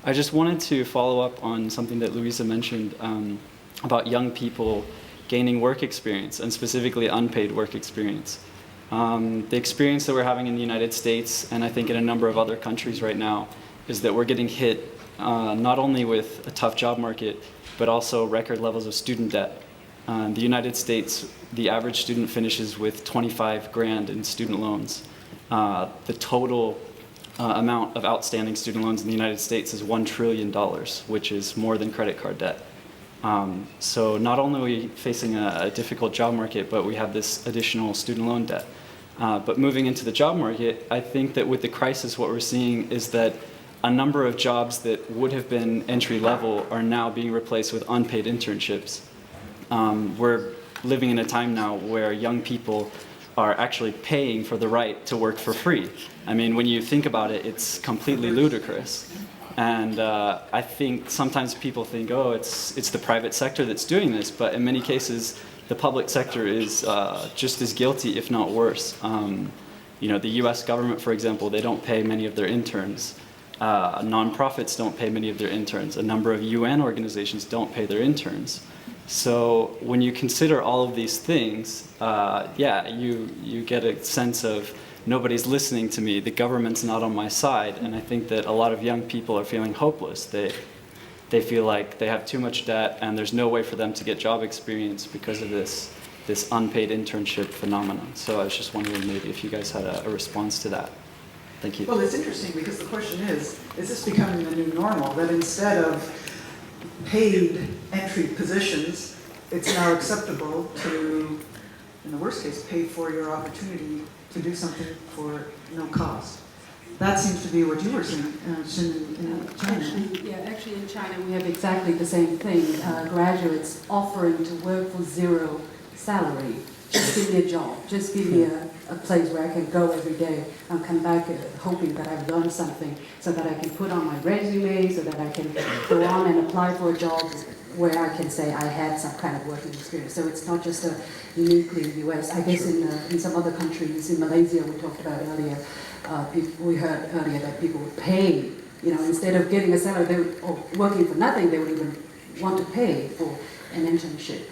I just wanted to follow up on something that Louisa mentioned about young people gaining work experience, and specifically unpaid work experience. The experience that we're having in the United States, and I think in a number of other countries right now, is that we're getting hit not only with a tough job market, but also record levels of student debt. In the United States, the average student finishes with 25 grand in student loans. The total amount of outstanding student loans in the United States is $1 trillion, which is more than credit card debt. So not only are we facing a difficult job market, but we have this additional student loan debt. But moving into the job market, I think that with the crisis, what we're seeing is that a number of jobs that would have been entry level are now being replaced with unpaid internships. We're living in a time now where young people are actually paying for the right to work for free. I mean, when you think about it, it's completely ludicrous. And I think sometimes people think, oh, it's the private sector that's doing this, but in many cases, the public sector is just as guilty, if not worse. You know, the US government, for example, they don't pay many of their interns. Nonprofits don't pay many of their interns. A number of UN organizations don't pay their interns. So when you consider all of these things, yeah, you get a sense of nobody's listening to me, the government's not on my side, and I think that a lot of young people are feeling hopeless. They feel like they have too much debt and there's no way for them to get job experience because of this unpaid internship phenomenon. So I was just wondering maybe if you guys had a response to that. Thank you. Well, it's interesting because the question is this becoming the new normal, that instead of paid entry positions, it's now acceptable to, in the worst case, pay for your opportunity to do something for no cost. That seems to be what you were saying in China. Actually in China we have exactly the same thing. Graduates offering to work for zero salary. Just give me a job, just give me a place where I can go every day and come back hoping that I've learned something so that I can put on my resume, so that I can go on and apply for a job where I can say I had some kind of working experience. So it's not just uniquely in the US. I guess in some other countries, in Malaysia we talked about earlier, we heard earlier that people would pay, you know, instead of getting a salary or working for nothing, they would even want to pay for an internship.